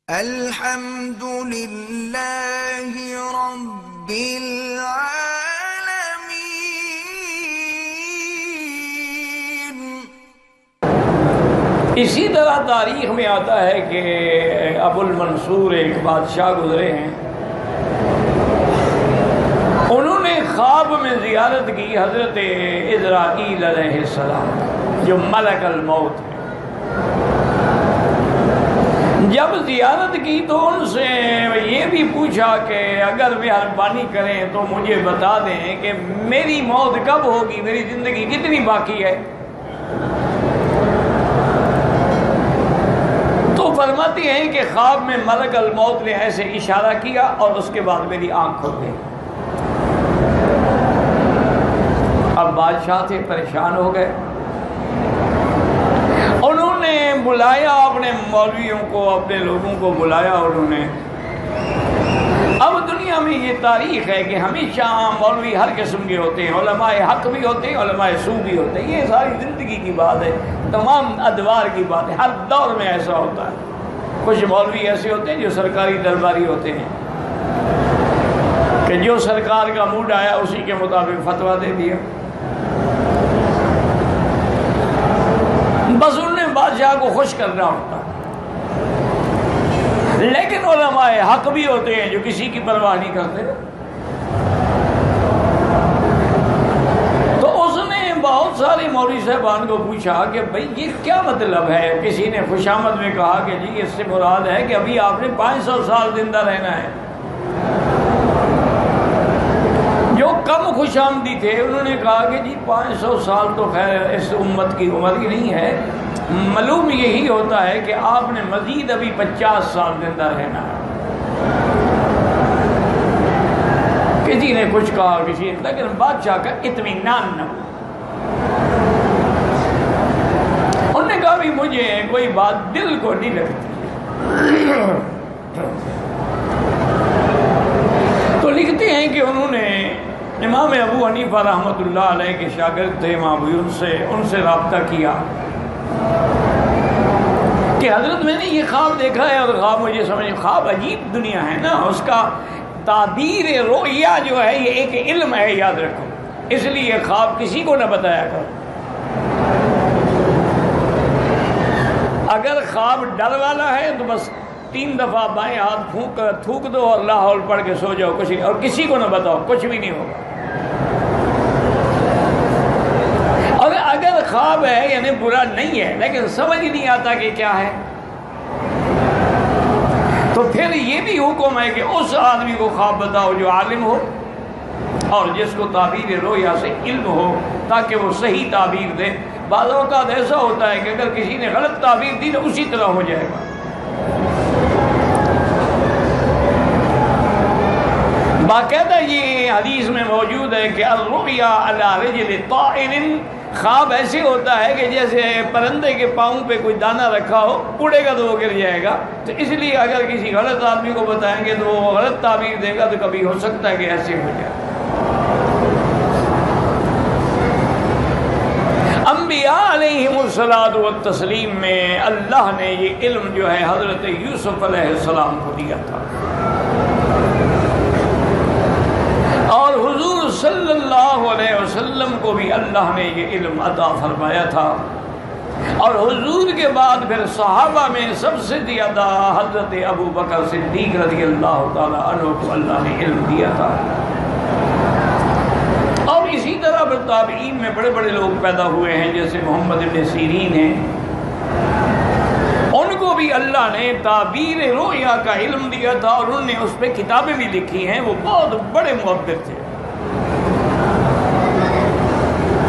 الحمد للہ رب العالمین۔ اسی طرح تاریخ میں آتا ہے کہ ابو المنصور ایک بادشاہ گزرے ہیں، انہوں نے خواب میں زیارت کی حضرت عزرائیل علیہ السلام جو ملک الموت ہے۔ جب زیارت کی تو ان سے یہ بھی پوچھا کہ اگر مہربانی کریں تو مجھے بتا دیں کہ میری موت کب ہوگی، میری زندگی کتنی باقی ہے۔ تو فرماتی ہیں کہ خواب میں ملک الموت نے ایسے اشارہ کیا اور اس کے بعد میری آنکھ کھل گئی۔ اب بادشاہ تھے، پریشان ہو گئے، انہوں نے بلایا اپنے مولویوں کو، اپنے لوگوں کو بلایا انہوں نے۔ اب دنیا میں یہ تاریخ ہے کہ ہمیشہ مولوی ہر قسم کے ہوتے ہیں، علماء حق بھی ہوتے ہیں، علماء سو بھی ہوتے ہیں، یہ ساری زندگی کی بات ہے، تمام ادوار کی بات ہے، ہر دور میں ایسا ہوتا ہے۔ کچھ مولوی ایسے ہوتے ہیں جو سرکاری درباری ہوتے ہیں کہ جو سرکار کا موڈ آیا اسی کے مطابق فتویٰ دے دیا، بس انہوں نے بادشاہ کو خوش کرنا ہوتا ہے۔ لیکن علماء حق بھی ہوتے ہیں جو کسی کی پرواہ نہیں کرتے۔ تو اس نے بہت سارے مولوی صاحبان کو پوچھا کہ بھئی یہ کیا مطلب ہے؟ کسی نے خوشامد میں کہا کہ جی اس سے مراد ہے کہ ابھی آپ نے 500 سال زندہ رہنا ہے۔ جو کم خوش آمدی تھے انہوں نے کہا کہ جی 500 سال تو خیر اس امت کی عمر ہی نہیں ہے، معلوم یہی ہوتا ہے کہ آپ نے مزید ابھی 50 سال زندہ رہنا ہے۔ کسی نے کچھ کہا، کسی نے، لیکن بادشاہ کا اطمینان نہ ہوا۔ انہوں نے کہا بھی مجھے کوئی بات دل کو نہیں لگتی۔ تو لکھتے ہیں کہ انہوں نے امام ابو حنیفہ رحمۃ اللہ علیہ کے شاگرد تھے امام ابو، ان سے رابطہ کیا کہ حضرت میں نے یہ خواب دیکھا ہے، اور خواب مجھے سمجھ، خواب عجیب دنیا ہے نا، اس کا تعبیر رؤیا جو ہے یہ ایک علم ہے، یاد رکھو، اس لیے خواب کسی کو نہ بتایا کرو۔ اگر خواب ڈر والا ہے تو بس 3 دفعہ بائیں ہاتھ تھوک دو اور لا حول پڑھ کے سو جاؤ، اور کسی کو نہ بتاؤ، کچھ بھی نہیں ہوگا۔ اور اگر خواب ہے یعنی برا نہیں ہے لیکن سمجھ نہیں آتا کہ کیا ہے، تو پھر یہ بھی حکم ہے کہ اس آدمی کو خواب بتاؤ جو عالم ہو اور جس کو تعبیر رویا سے علم ہو، تاکہ وہ صحیح تعبیر دے۔ بعض اوقات ایسا ہوتا ہے کہ اگر کسی نے غلط تعبیر دی تو اسی طرح ہو جائے گا۔ باقاعدہ یہ حدیث میں موجود ہے کہ الرؤیا علی رجل طائر، خواب ایسے ہوتا ہے کہ جیسے پرندے کے پاؤں پہ کوئی دانہ رکھا ہو، اڑے گا تو وہ گر جائے گا۔ تو اس لیے اگر کسی غلط آدمی کو بتائیں گے تو وہ غلط تعبیر دے گا، تو کبھی ہو سکتا ہے کہ ایسے ہو جائے۔ انبیاء علیہم الصلاۃ والتسلیم میں اللہ نے یہ علم جو ہے حضرت یوسف علیہ السلام کو دیا تھا، اور حضور صلی اللہ علیہ وسلم کو بھی اللہ نے یہ علم عطا فرمایا تھا، اور حضور کے بعد پھر صحابہ میں سب سے زیادہ حضرت ابو بکر صدیق رضی اللہ تعالیٰ عنہ کو اللہ نے علم دیا تھا۔ اور اسی طرح پھر تابعین میں بڑے بڑے لوگ پیدا ہوئے ہیں، جیسے محمد ابن سیرین ہیں، ان کو بھی اللہ نے تعبیر رؤیا کا علم دیا تھا، اور انہوں نے اس پہ کتابیں بھی لکھی ہیں، وہ بہت بڑے معبر تھے،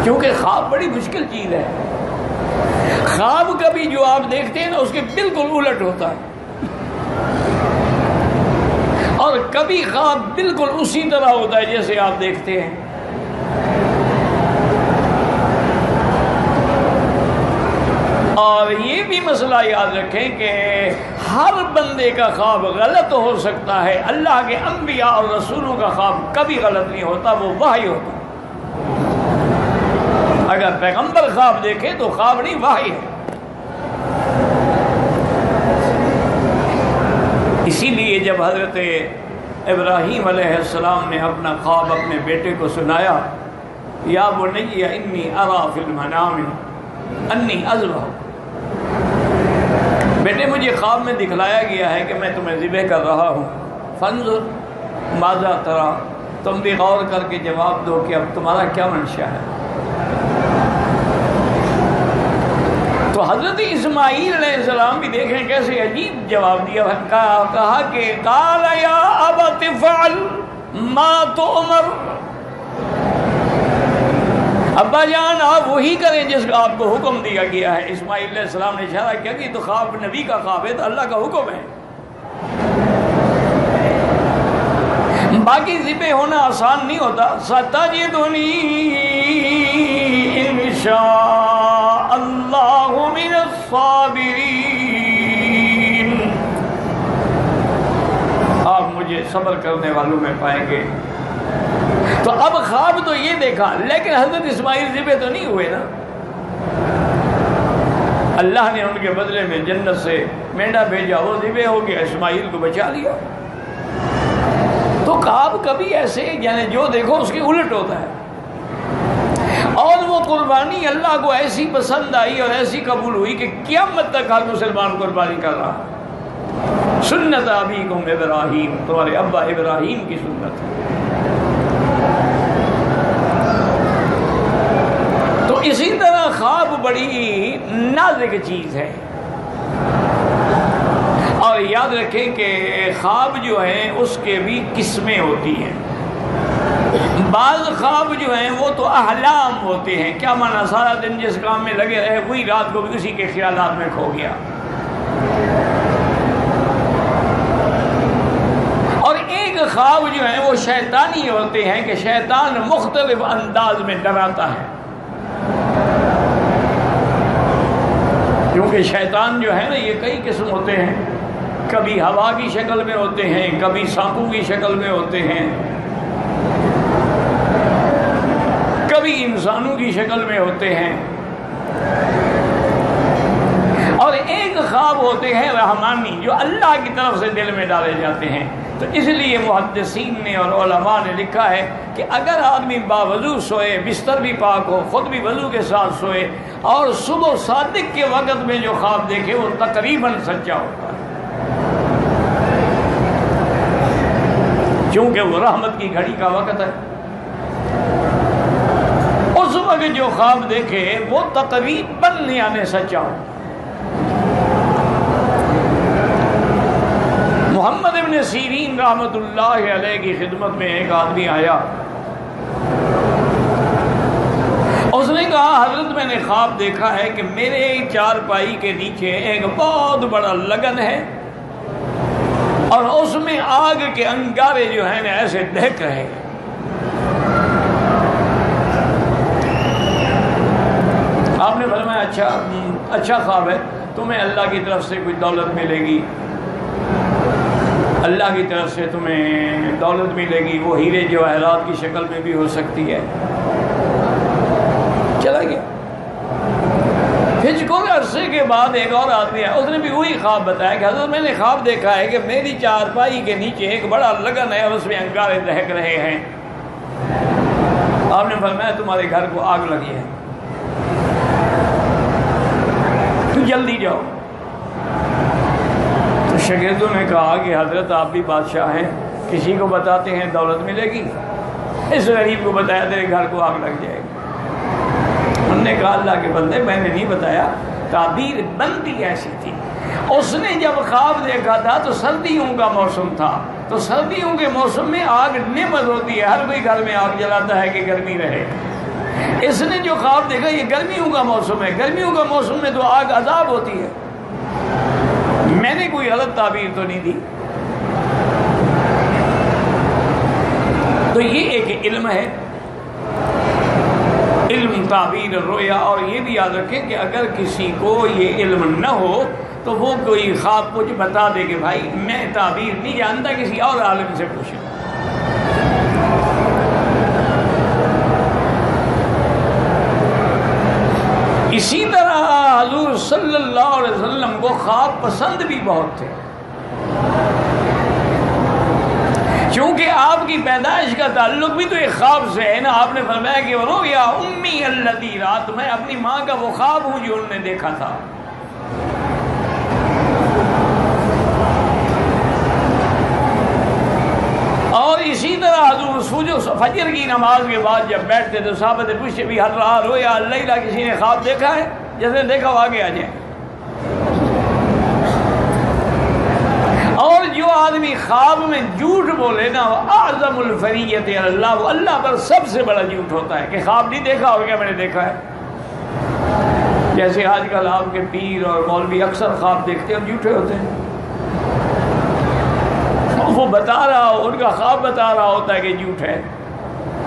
کیونکہ خواب بڑی مشکل چیز ہے۔ خواب کبھی جو آپ دیکھتے ہیں نا اس کے بالکل الٹ ہوتا ہے، اور کبھی خواب بالکل اسی طرح ہوتا ہے جیسے آپ دیکھتے ہیں۔ اور یہ بھی مسئلہ یاد رکھیں کہ ہر بندے کا خواب غلط ہو سکتا ہے، اللہ کے انبیاء اور رسولوں کا خواب کبھی غلط نہیں ہوتا، وہ وحی ہوتا ہے۔ اگر پیغمبر خواب دیکھے تو خواب نہیں، وحی ہے۔ اسی لیے جب حضرت ابراہیم علیہ السلام نے اپنا خواب اپنے بیٹے کو سنایا، یا بنی انی ارا فی المنام انی اذبح، بیٹے مجھے خواب میں دکھلایا گیا ہے کہ میں تمہیں ذبح کر رہا ہوں، فانظر ماذا ترى، تم بھی غور کر کے جواب دو کہ اب تمہارا کیا منشا ہے۔ تو حضرت اسماعیل علیہ السلام بھی دیکھیں کیسے عجیب جواب دیا، کہا کہ قال یا ابت افعل ما تؤمر، ابا جان آپ وہی کریں جس کا آپ کو حکم دیا گیا ہے۔ اسماعیل علیہ السلام نے اشارہ کیا کہ تو خواب نبی کا خواب ہے، تو اللہ کا حکم ہے۔ باقی ذبح ہونا آسان نہیں ہوتا، ستجدنی انشاء اللہ من الصابرین، آپ مجھے صبر کرنے والوں میں پائیں گے۔ تو اب خواب تو یہ دیکھا، لیکن حضرت اسماعیل ذبح تو نہیں ہوئے نا، اللہ نے ان کے بدلے میں جنت سے مینڈا بھیجا، وہ ذبح ہو گیا، اسماعیل کو بچا لیا۔ تو خواب کبھی ایسے یعنی جو دیکھو اس کے الٹ ہوتا ہے، اور وہ قربانی اللہ کو ایسی پسند آئی اور ایسی قبول ہوئی کہ قیامت تک ہر مسلمان قربانی کر رہا۔ سنت ابیکم ابراہیم، تمہارے ابا ابراہیم کی سنت ہے۔ تو اسی طرح خواب بڑی نازک چیز ہے، اور یاد رکھیں کہ خواب جو ہیں اس کے بھی قسمیں ہوتی ہیں۔ بعض خواب جو ہیں وہ تو احلام ہوتے ہیں، کیا معنی سارا دن جس کام میں لگے رہے وہی رات کو بھی اسی کے خیالات میں کھو گیا۔ اور ایک خواب جو ہیں وہ شیطانی ہوتے ہیں کہ شیطان مختلف انداز میں ڈراتا ہے، کیونکہ شیطان جو ہے نا یہ کئی قسم ہوتے ہیں، کبھی ہوا کی شکل میں ہوتے ہیں، کبھی سانپوں کی شکل میں ہوتے ہیں، کبھی انسانوں کی شکل میں ہوتے ہیں، اور ایک خواب ہوتے ہیں رحمانی جو اللہ کی طرف سے دل میں ڈالے جاتے ہیں۔ تو اس لیے محدثین نے اور علماء نے لکھا ہے کہ اگر آدمی باوضو سوئے، بستر بھی پاک ہو، خود بھی وضو کے ساتھ سوئے، اور صبح صادق کے وقت میں جو خواب دیکھے وہ تقریباً سچا ہوتا ہے، کیونکہ وہ رحمت کی گھڑی کا وقت ہے۔ اس وقت جو خواب دیکھے وہ تقریباً یعنی سچا ہو۔ محمد ابن سیرین رحمت اللہ علیہ کی خدمت میں ایک آدمی آیا، اس نے کہا حضرت میں نے خواب دیکھا ہے کہ میرے چارپائی کے نیچے ایک بہت بڑا لگن ہے، اور اس میں آگ کے انگارے جو ہیں ایسے دہک رہے ہیں۔ آپ نے فرمایا اچھا خواب ہے، تمہیں اللہ کی طرف سے کوئی دولت ملے گی، اللہ کی طرف سے تمہیں دولت ملے گی، وہ ہیرے جواہرات کی شکل میں بھی ہو سکتی ہے۔ چلا گیا۔ پھر کچھ عرصے کے بعد ایک اور آدمی ہے، اس نے بھی وہی خواب بتایا کہ حضرت میں نے خواب دیکھا ہے کہ میری چارپائی کے نیچے ایک بڑا لگن ہے اور اس میں انگارے دہک رہے ہیں۔ آپ نے فرمایا تمہارے گھر کو آگ لگی ہے، تو جلدی جاؤ۔ تو شاگردوں نے کہا کہ حضرت آپ بھی بادشاہ ہیں، کسی کو بتاتے ہیں دولت ملے گی، اس غریب کو بتایا تیرے گھر کو آگ لگ جائے گی۔ انہوں نے کہا اللہ کے بندے میں نے نہیں بتایا، تعبیر بندی ایسی تھی۔ اس نے جب خواب دیکھا تھا تو سردیوں کا موسم تھا، تو سردیوں کے موسم میں آگ نعمت ہوتی ہے، ہر کوئی گھر میں آگ جلاتا ہے کہ گرمی رہے۔ اس نے جو خواب دیکھا یہ گرمیوں کا موسم ہے، گرمیوں کا موسم میں تو آگ عذاب ہوتی ہے، میں نے کوئی غلط تعبیر تو نہیں دی۔ تو یہ ایک علم ہے، علم تعبیر الرؤیا۔ اور یہ بھی یاد رکھیں کہ اگر کسی کو یہ علم نہ ہو تو وہ کوئی خواب کچھ بتا دے کہ بھائی میں تعبیر نہیں جانتا، کسی اور عالم سے پوچھیں۔ اسی طرح حضور صلی اللہ علیہ وسلم کو خواب پسند بھی بہت تھے۔ چونکہ آپ کی پیدائش کا تعلق بھی تو ایک خواب سے ہے نا. آپ نے فرمایا کہ رؤیا امی الذی رات، میں اپنی ماں کا وہ خواب ہوں جو انہوں نے دیکھا تھا. اور اسی طرح حضور فجر کی نماز کے بعد جب بیٹھتے تو صحابہ سے پوچھتے بھی ہر رات رویا اللیلہ، کسی نے خواب دیکھا ہے؟ جیسے دیکھا وہ آگے آ جائیں. اور جو آدمی خواب میں جھوٹ بولے نا وہ اعظم الفریت اللہ، وہ اللہ پر سب سے بڑا جھوٹ ہوتا ہے کہ خواب نہیں دیکھا اور کیا میں نے دیکھا ہے. جیسے آج کل آپ کے پیر اور مولوی اکثر خواب دیکھتے ہیں اور جھوٹے ہوتے ہیں. وہ بتا رہا ہو، ان کا خواب بتا رہا ہوتا ہے کہ جھوٹ ہے.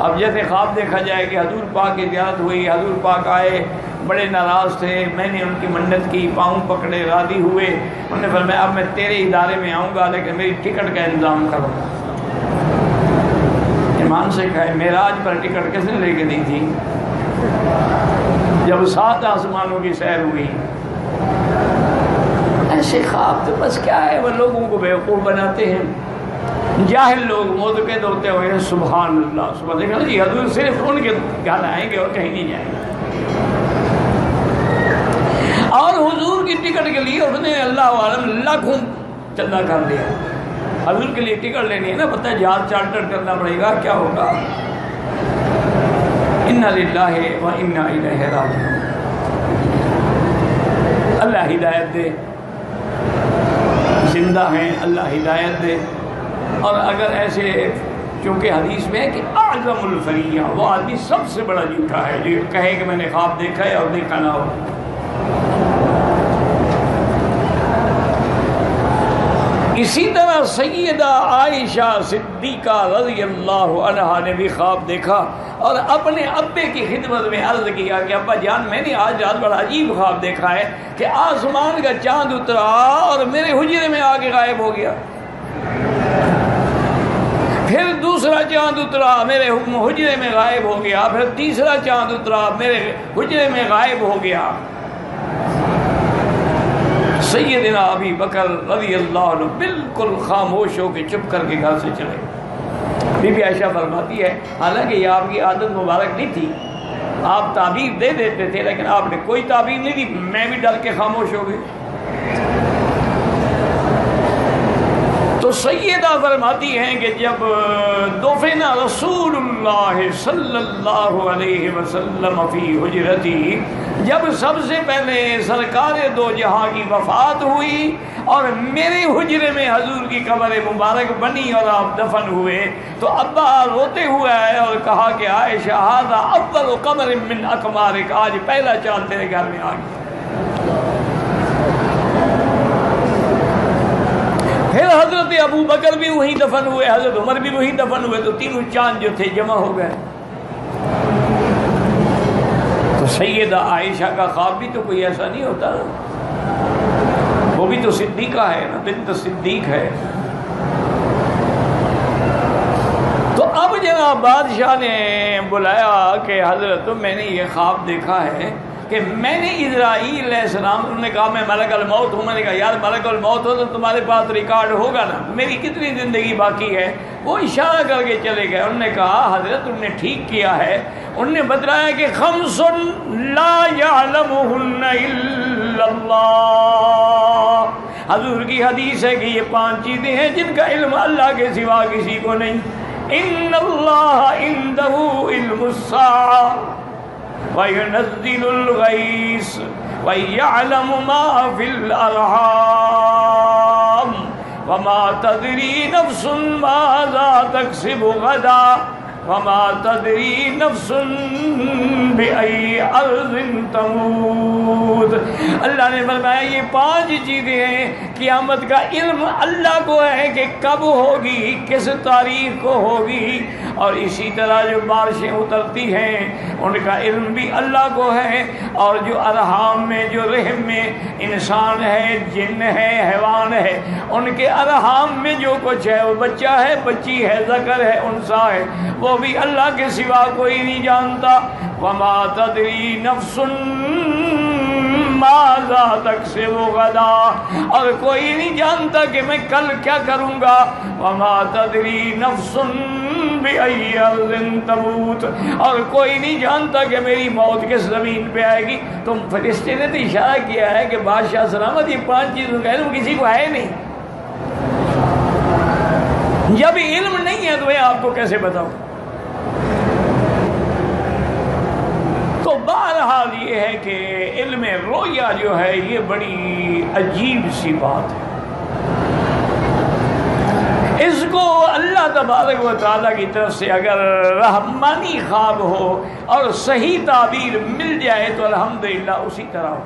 اب جیسے خواب دیکھا جائے کہ حضور پاک کی زیارت ہوئی، حضور پاک آئے، بڑے ناراض تھے، میں نے ان کی منت کی، پاؤں پکڑے، راضی ہوئے. انہوں نے فرمایا اب میں تیرے ادارے میں آؤں گا لیکن میری ٹکٹ کا انتظام کرو. ایمان سے کہے معراج پر ٹکٹ کس نے لے کے دی تھی؟ جب 7 آسمانوں کی سیر ہوئی. ایسے خواب تو بس کیا ہے، وہ لوگوں کو بیوقوف بناتے ہیں. جاہل لوگ معتقد ہوتے ہوئے سبحان اللہ سبحان اللہ، جی حضور صرف ان کے گھر آئیں گے اور کہیں نہیں جائیں گے. اور حضور کی ٹکٹ کے لیے اس نے اللہ عالم لاکھوں چندہ کر دیا. حضور کے لیے ٹکٹ لینی ہے نا، پتہ ہے جہاز چارٹر کرنا پڑے گا، کیا ہوگا. انا للہ و انا الیہ راجعون. اللہ ہدایت دے، زندہ ہیں، اللہ ہدایت دے. اور اگر ایسے، چونکہ حدیث میں ہے کہ اعظم الفریہ، وہ آدمی سب سے بڑا جھوٹا ہے جو کہے کہ میں نے خواب دیکھا ہے اور دیکھا نہ ہو. اسی طرح سیدہ عائشہ صدیقہ رضی اللہ عنہا نے بھی خواب دیکھا اور اپنے ابے کی خدمت میں عرض کیا کہ ابا جان میں نے آج رات بڑا عجیب خواب دیکھا ہے کہ آسمان کا چاند اترا اور میرے حجرے میں آ کے غائب ہو گیا. پھر دوسرا چاند اترا میرے حجرے میں غائب ہو گیا. پھر تیسرا چاند اترا میرے حجرے میں غائب ہو گیا. سیدنا ابی بکر رضی اللہ عنہ بالکل خاموش ہو کے چپ کر کے گھر سے چلے. بی بی عائشہ فرماتی ہے حالانکہ یہ آپ کی عادت مبارک نہیں تھی، آپ تعبیر دے دیتے تھے لیکن آپ نے کوئی تعبیر نہیں دی، میں بھی ڈر کے خاموش ہو گئی. تو سیدہ فرماتی ہیں کہ جب دفن رسول اللہ صلی اللہ علیہ وسلم فی حجرتی، جب سب سے پہلے سرکار دو جہاں کی وفات ہوئی اور میرے حجرے میں حضور کی قبر مبارک بنی اور آپ دفن ہوئے، تو ابا روتے ہوئے آئے اور کہا کہ عائشہ ھذا اول قمر من اقمارک، آج پہلا چاند تیرے گھر میں آ گیا. پھر حضرت ابو بکر بھی وہیں دفن ہوئے، حضرت عمر بھی وہیں دفن ہوئے، تو تینوں چاند جو تھے جمع ہو گئے. تو سیدہ عائشہ کا خواب بھی تو کوئی ایسا نہیں ہوتا نا، وہ بھی تو صدیقہ ہے نا، بنت صدیق ہے. تو اب جناب بادشاہ نے بلایا کہ حضرت میں نے یہ خواب دیکھا ہے کہ میں نے اسرائیل علیہ السلام، انہوں نے کہا میں ملک الموت ہوں. میں نے کہا یار ملک الموت ہو تو تمہارے پاس ریکارڈ ہوگا نا، میری کتنی زندگی باقی ہے. وہ اشارہ کر کے چلے گئے. انہوں نے کہا حضرت تم نے ٹھیک کیا ہے. انہوں نے بتلایا کہ خمس لا یعلمہن الا اللہ. حضور کی حدیث ہے کہ یہ 5 چیزیں ہیں جن کا علم اللہ کے سوا کسی کو نہیں. ان اللہ عندہ علم الساعہ وَيُنَزِّلُ الْغَيْثَ وَيَعْلَمُ مَا فِي الْأَرْحَامِ وَمَا تَدْرِي نَفْسٌ مَاذَا تَكْسِبُ غَدًا وَمَا تَدْرِي نَفْسٌ بِأَيِّ أَرْضٍ تَمُوتُ. اللہ نے فرمایا یہ 5 چیزیں ہیں، قیامت کا علم اللہ کو ہے کہ کب ہوگی، کس تاریخ کو ہوگی. اور اسی طرح جو بارشیں اترتی ہیں ان کا علم بھی اللہ کو ہے. اور جو ارحام میں، جو رحم میں انسان ہے، جن ہے، حیوان ہے، ان کے ارحام میں جو کچھ ہے، وہ بچہ ہے، بچی ہے، ذکر ہے، انثى ہے، وہ بھی اللہ کے سوا کوئی نہیں جانتا. وما تدری نفس ماذا تکسب غدا، اور کوئی نہیں جانتا کہ میں کل کیا کروں گا، وما تدری نفس بأی ارض تموت، اور کوئی نہیں جانتا کہ میری موت کس زمین پہ آئے گی۔ تو فرشتے نے تو اشارہ کیا ہے کہ بادشاہ سلامت یہ 5 چیزوں کا علم کسی کو ہے نہیں، جب علم نہیں ہے تو میں آپ کو کیسے بتاؤں؟ تو بہرحال یہ ہے کہ علم رویا جو ہے یہ بڑی عجیب سی بات ہے، اس کو اللہ تبارک و تعالیٰ کی طرف سے اگر رحمانی خواب ہو اور صحیح تعبیر مل جائے تو الحمدللہ اسی طرح ہو۔